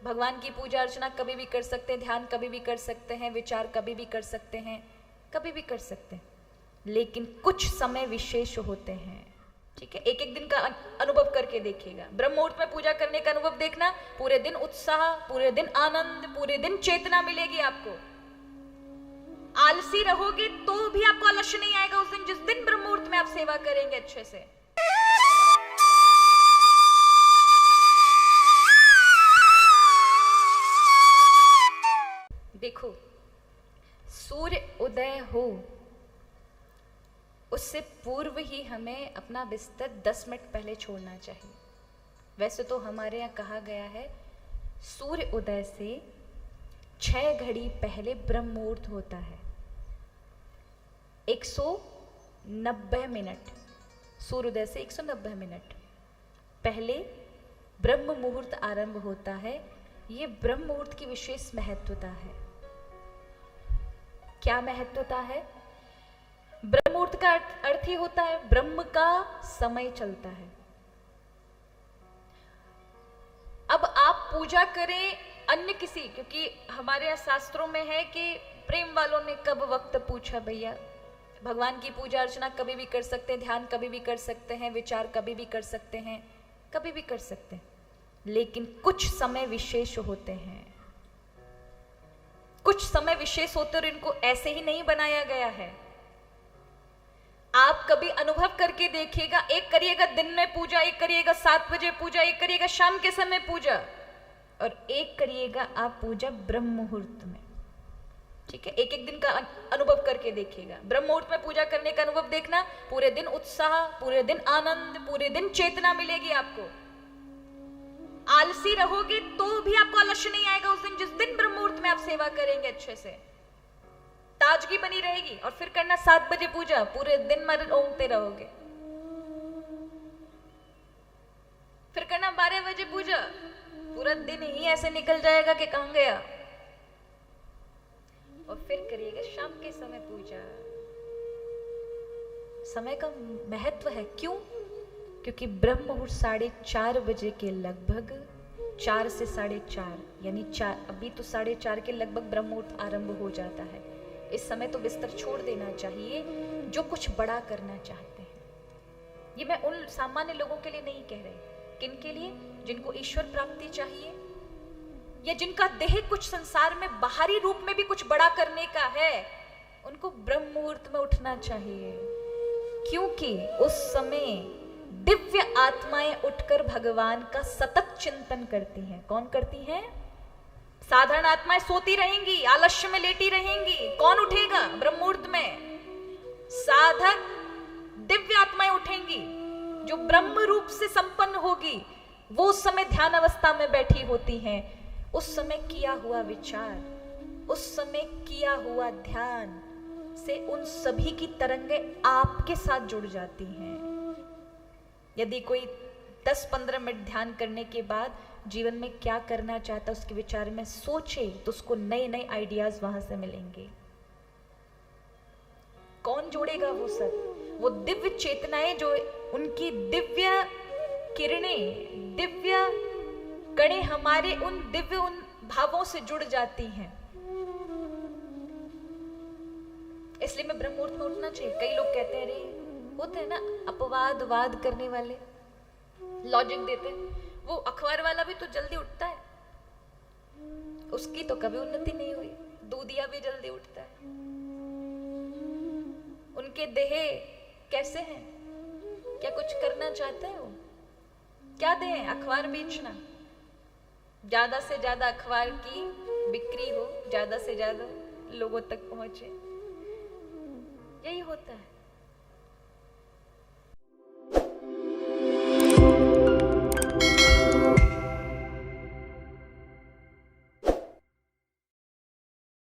भगवान की पूजा अर्चना कभी भी कर सकते हैं, ध्यान कभी भी कर सकते हैं, विचार कभी भी कर सकते हैं, कभी भी कर सकते हैं, लेकिन कुछ समय विशेष होते हैं। ठीक है, एक एक दिन का अनुभव करके देखिएगा। ब्रह्म मुहूर्त में पूजा करने का अनुभव देखना, पूरे दिन उत्साह, पूरे दिन आनंद, पूरे दिन चेतना मिलेगी आपको। आलसी रहोगे तो भी आपको आलस्य नहीं आएगा उस दिन, जिस दिन ब्रह्म मुहूर्त में आप सेवा करेंगे अच्छे से। देखो, सूर्य उदय हो उससे पूर्व ही हमें अपना बिस्तर 10 मिनट पहले छोड़ना चाहिए। वैसे तो हमारे यहाँ कहा गया है सूर्य उदय से 6 घड़ी पहले ब्रह्म मुहूर्त होता है। 190 मिनट, सूर्योदय से 190 मिनट पहले ब्रह्म मुहूर्त आरंभ होता है। ये ब्रह्म मुहूर्त की विशेष महत्वता है। क्या महत्वता है? ब्रह्म मुहूर्त का अर्थ ही होता है ब्रह्म का समय चलता है। अब आप पूजा करें अन्य किसी, क्योंकि हमारे यहाँ शास्त्रों में है कि प्रेम वालों ने कब वक्त पूछा भैया। भगवान की पूजा अर्चना कभी भी कर सकते हैं, ध्यान कभी भी कर सकते हैं, विचार कभी भी कर सकते हैं, कभी भी कर सकते हैं, लेकिन कुछ समय विशेष होते हैं। कुछ समय विशेष होते और इनको ऐसे ही नहीं बनाया गया है। आप कभी अनुभव करके देखिएगा, एक करिएगा दिन में पूजा, एक करिएगा 7 बजे पूजा, एक करिएगा शाम के समय पूजा, और एक करिएगा आप पूजा ब्रह्म मुहूर्त में। ठीक है, एक एक दिन का अनुभव करके देखिएगा। ब्रह्म मुहूर्त में पूजा करने का अनुभव देखना, पूरे दिन उत्साह, पूरे दिन आनंद, पूरे दिन चेतना मिलेगी आपको। आलसी रहोगे तो भी आपको आलस्य नहीं आएगा उस दिन, जिस दिन ब्रह्म मुहूर्त में आप सेवा करेंगे अच्छे से। ताजगी बनी रहेगी। और फिर करना 7 बजे पूजा, पूरे दिन मर ओंगते रहोगे। फिर करना 12 बजे पूजा, पूरा दिन ही ऐसे निकल जाएगा कि कहां गया। और फिर करिएगा शाम के समय पूजा। समय का महत्व है। क्यों? क्योंकि ब्रह्म मुहूर्त 4:30 बजे के लगभग, 4 से 4:30 यानी 4, अभी तो 4:30 के लगभग ब्रह्म मुहूर्त आरंभ हो जाता है। इस समय तो बिस्तर छोड़ देना चाहिए जो कुछ बड़ा करना चाहते हैं। ये मैं उन सामान्य लोगों के लिए नहीं कह रही। किन के लिए? जिनको ईश्वर प्राप्ति चाहिए, या जिनका देह कुछ संसार में बाहरी रूप में भी कुछ बड़ा करने का है, उनको ब्रह्म मुहूर्त में उठना चाहिए। क्योंकि उस समय दिव्य आत्माएं उठकर भगवान का सतत चिंतन करती हैं। कौन करती हैं? साधारण आत्माएं सोती रहेंगी, आलस्य में लेटी रहेंगी। कौन उठेगा ब्रह्म मुहूर्त में? साधक दिव्य आत्माएं उठेंगी, जो ब्रह्म रूप से संपन्न होगी। वो उस समय ध्यान अवस्था में बैठी होती हैं। उस समय किया हुआ विचार, उस समय किया हुआ ध्यान से उन सभी की तरंगें आपके साथ जुड़ जाती हैं। यदि कोई 10-15 मिनट ध्यान करने के बाद जीवन में क्या करना चाहता है उसके विचार में सोचे, तो उसको नए नए आइडियाज वहां से मिलेंगे। कौन जोड़ेगा वो सब? वो दिव्य चेतनाएं, जो उनकी दिव्य किरणें, दिव्य कणें हमारे उन दिव्य उन भावों से जुड़ जाती हैं। इसलिए मैं ब्रह्म मुहूर्त में उठना चाहिए। कई लोग कहते हैं, अरे होते हैं ना अपवाद वाद करने वाले, लॉजिक देते हैं, वो अखबार वाला भी तो जल्दी उठता है, उसकी तो कभी उन्नति नहीं हुई। दूधिया भी जल्दी उठता है। उनके देह कैसे हैं? क्या कुछ करना चाहते हैं वो? क्या देह? अखबार बेचना, ज्यादा से ज्यादा अखबार की बिक्री हो, ज्यादा से ज्यादा लोगों तक पहुंचे, यही होता है।